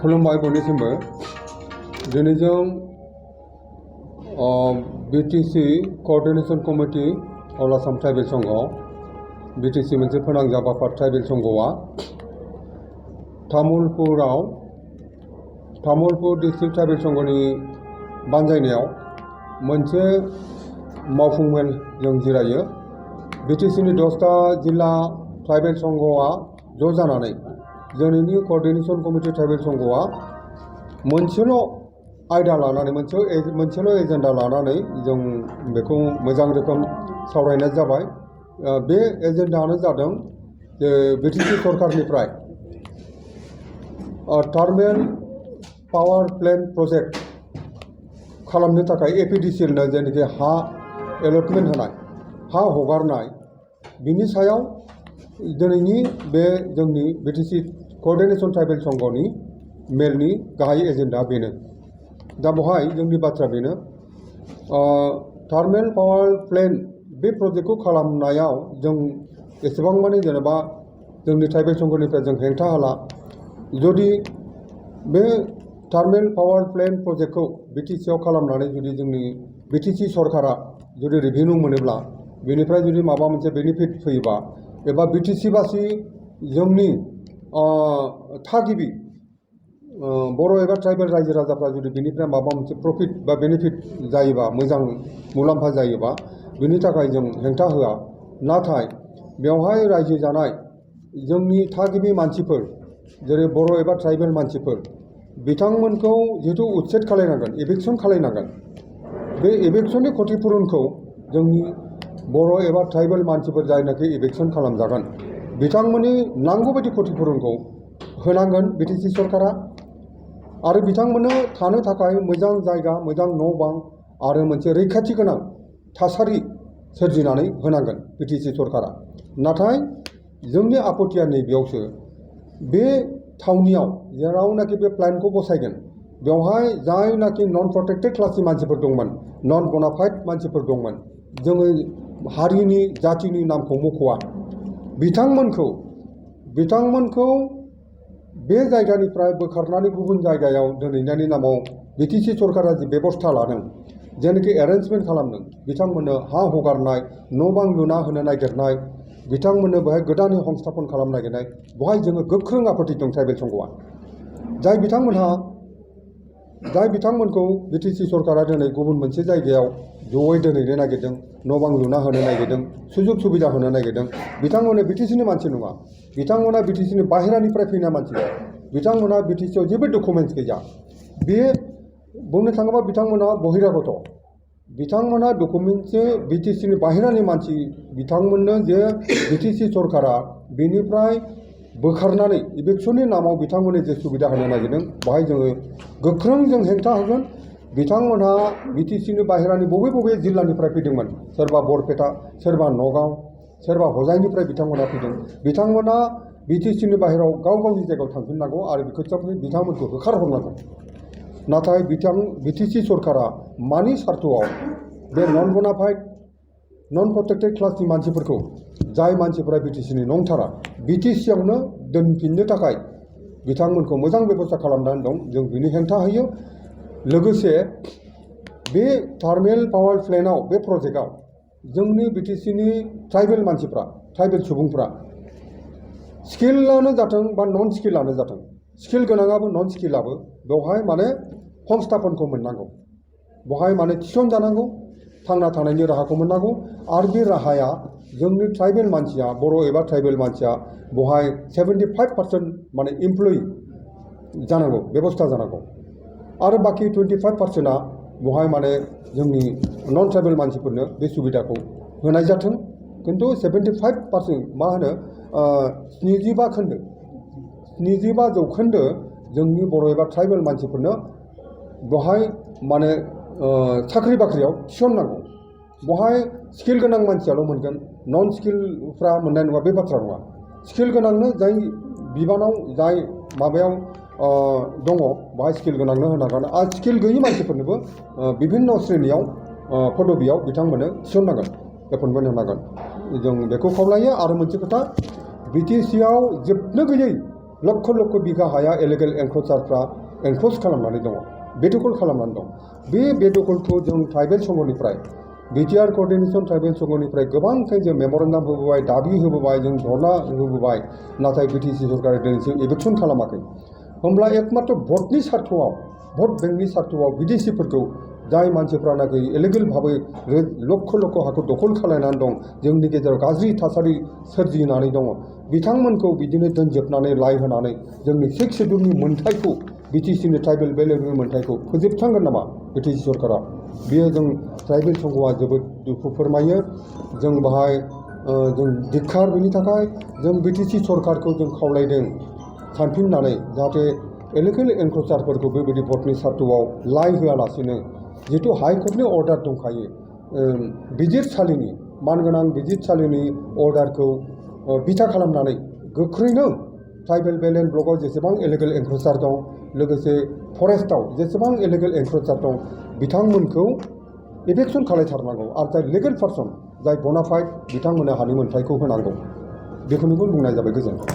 खुलुमबाय बयनिसिमबो दिनै जों बिटिसि कोअर्डिनेशन कमिटि अल आसाम ट्राइबेल संघ बिटिसि मोनसे फोनांजाब आफाद ट्राइबेल संघआ तामुलपुर डिस्ट्रिक्ट ट्राइबेल संघनि बानजायनायाव मोनसे मावफुं मेल जों जिरायो। बिटिसिनि 10टा जिल्ला ट्राइबेल संघआ ज' जानानै दिनैनि कोअर्डिनेशन कमिटि ट्राइबेल संघआ मोनसेल' आयदा लानानै मोनसेल' एजेन्डा लानानै जों बेखौ मोजां रोखोम सावरायनाय जाबाय। बे एजेन्डायानो जादों जे बिटिसि सरकारनिफ्राय थार्मेल पावार प्लेन्ट प्रजेक्ट खालामनो थाखाय एपिडिसिएलनो जेनाखि हा एलटमेन्ट होनाय हा हगारनाय बिनि सायाव दिनैनि बे जोंनि बिटिसि कोअर्डिनेशन ट्राइबेल संघनि मेलनि गाहाय एजेन्डा बेनो। दा बेवहाय जोंनि बाथ्रा बेनो थार्मेल पावार प्लेन्ट बे प्रजेक्टखौ खालामनायाव जों एसेबां माने जेनेबा जोंनि ट्राइबेल संघनिफ्राय जों हेंथा हाला। जुदि बे थार्मेल पावार प्लेन्ट प्रजेक्टखौ बिटिसिआव खालामनानै जुदि जोंनि बिटिसि सरकारा जुदि रेभिनिउ मोनोब्ला बेनिफ्राय जुदि माबा मोनसे बेनिफिट फैयोबा एबा बिटिसिबासि जोंनि थागिबि बर' एबा ट्राइबेल रायजो राजाफ्रा जुदि बेनिफ्राय माबा मोनसे प्रफिट बा बेनिफिट जायोबा मोजां मुलाम्फा जायोबा बिनि थाखाय जों हेंथा होआ। नाथाय बेवहाय रायजो जानाय जोंनि थागिबि मानसिफोर जेरै बर' एबा ट्राइबेल मानसिफोर बिथांमोनखौ जिहेतु उच्चेद खालायनांगोन एभिक्सन खालायनांगोन। बे एभिक्सननि क्षतिपुरनखौ जोंनि बर' एबा ट्राइबेल मानसिफोर जायनाखि एभिक्सन खालामजागोन बिथांमोननि नांगौबायदि क्षतिपुरनखौ होनांगोन बिटिसि सरकारा आरो बिथांमोननो थानो थाखाय मोजां जायगा मोजां न' बां आरो मोनसे रैखाथि गोनां थासारि सोरजिनानै होनांगोन बिटिसि सरकारा। नाथाय जोंनि आपत्तिया नैबेयावसो बे थावनियाव जेरावनाखि बे प्लेन्टखौ बसायगोन बेवहाय जायनाखि नन प्रटेक्टेड क्लासनि मानसिफोर दंमोन नन बनाफाइड मानसिफोर दंमोन जोङो हारिनि जातिनि नामखौ मख'वा बिथांमोनखौ बे जायगानिफ्राय बोखारनानै गुबुन जायगायाव दोनहैनायनि नामाव बिटिसि सरकारा जि बेबस्था लादों जेनाखि एरेन्जमेन्ट खालामदों बिथांमोननो हा हगारनाय न' बां लुना होनो नागिरनाय बिथांमोननो बेहाय गोदानै संस्थापन खालामनो नागिरनाय बेवहाय जोङो गोख्रों आपत्ति दं ट्राइबेल संघआ। जाय बिथांमोनखौ बिटिसि सरकारा दिनै गुबुन मोनसे जायगायाव जयै दोनहैनो नागिरदों न' बां लुना होनो नागिरदों सुजुग सुबिदा होनो नागिरदों बिथांमोना बिटिसिनि मानसि नङा। बिथांमोना बिटिसिनि बाहेरानिफ्राय फैनाय मानसि बिथांमोना बिटिसिआव जेबो डकुमेन्टस गैया। बे बुंनो थाङोबा बिथांमोना बहिरागत बिथांमोना डकुमेन्टसो बिटिसिनि बाहेरानि मानसि बिथांमोननो जे बिटिसि सरकारा बेनिफ्राय बोखारनानै इभिक्सननि नामाव बिथांमोननो जे सुबिदा होनो नागिरदों बेवहाय जोङो गोख्रों जों हेंथा होगोन। बिथांमोनहा बिटिसिनि बाहेरानि बबे जिल्लानिफ्राय फैदोंमोन सोरबा बरपेटा सोरबा नगाव सोरबा हजाइनिफ्राय बिथांमोना फैदों बिथांमोना बिटिसिनि बाहेरायाव गाव गावनि जायगायाव थांफिननांगौ आरो बिथांमोनखौ होखारहरनांगौ। नाथाय बिटिसि सरकारा मानि सार्थआव बे नन बनाफाइड नन प्रटेक्टेड क्लासनि मानसिफोरखौ जाय मानसिफोरा बिटिसिनि नंथारा बिटिसिआवनो दोनफिननो थाखाय बिथांमोनखौ मोजां बेबस्था खालामनानै दं जों बिनि हेंथा होयो। लोगोसे बे थार्मेल पावार प्लेन्टआव बे प्रजेक्टआव जोंनि बिटिसिनि ट्राइबेल मानसिफ्रा ट्राइबेल सुबुंफ्रा स्किलानो जाथों बा नन स्किलानो जाथों स्किल गोनाङाबो नन स्किलाबो बेवहाय माने संस्थापनखौ मोननांगौ बेवहाय माने थिसनजानांगौ थांना थानायनि राहाखौ मोननांगौ आरो बे राहाया जोंनि ट्राइबेल मानसिया बर' एबा ट्राइबेल मानसिया बेवहाय 75% माने इमप्लयि जानांगौ बेबस्था जानांगौ आरो बाखि 25%आ बेवहाय माने जोंनि नन ट्राइबेल मानसिफोरनो बे सुबिदाखौ होनाय जाथों। खिन्थु 75% मा होनो 75 जौखोन्दो जोंनि बर' एबा ट्राइबेल मानसिफोरनो बेवहाय माने साख्रि बाख्रियाव थिसननांगौ। बेवहाय स्किल गोनां मानसियाल' मोनगोन नन स्किलफ्रा मोननाय नङा बे बाथ्रा नङा। स्किल गोनांनो जाय बिबानाव जाय माबायाव दङ बेवहाय स्किल गोनांनो होनांगोन आरो स्किल गैयि मानसिफोरनोबो बिभिन्न श्रेणियाव पदबियाव बिथांमोननो थिसननांगोन एपइन्टमेन्ट होनांगोन। जों बेखौ खावलायो आरो मोनसे खोथा बिटिसिआव जोबनो गैयै लक्ष लक्ष बिघा हाया इलिगेल एनक्रोचारफ्रा एनक्रोच खालामनानै दङ बेदखल खालामनानै दं बे बेदखलखौ जों ट्राइबेल संघनिफ्राय बिटिआर कोअर्डिनेशन ट्राइबेल संघनिफ्राय गोबांखाय जों मेमरेन्डाम होबोबाय दाबि होबोबाय जों धरना होबोबाय नाथाय बिटिसि सरकारा दिनैसिम एबेक्सन खालामाखै होमब्ला एकमात्र भटनि सार्थआव भट बेंकनि सार्थआव बिदेशिफोरखौ जाय मानसिफ्रानाखि इलिगेल भाबै लक्ष लक्ष हाखौ दखल खालामनानै दं जोंनि गेजेराव गाज्रि थासारि सोरजिनानै दङ बिथांमोनखौ बिदिनो दोनजोबनानै लाइ होनानै जोंनि 6 शेड्युलनि मोन्थाइखौ बिटिसिनि ट्राइबेल बेलेगनि मोन्थाइखौ फोजोबस्रांगोन नामा बिटिसि सरकारा बेयो जों ट्राइबेल संघआ जोबोद दुखु फोरमायो जों बाहाय जों धिक्कार बेनि थाखाय जों बिटिसि सरकारखौ जों खावलायदों सानफिननानै जाहाथे इलिगेल एनक्रोचारफोरखौ बेबायदि भटनि सार्थआव लाइ होआलासिनो जिहेतु हाइकर्टनि अर्डार दंखायो बिजिरसालिनि मानगोनां बिजिरसालिनि अर्डारखौ बिथा खालामनानै गोख्रैनो ट्राइबेल बेलेन्ड ब्लकआव जेसेबां इलिगेल एनक्रोचार दं लोगोसे फरेस्टआव जेसेबां इलिगेल एनक्रोचार दं बिथांमोनखौ एभेक्सन खालामथारनांगौ आरो जाय लिगेल पार्सन जाय बनाफाइड बिथांमोननो हानि मोन्थाइखौ होनांगौ बेखौनो बुंनाय जाबाय गोजोन्थों।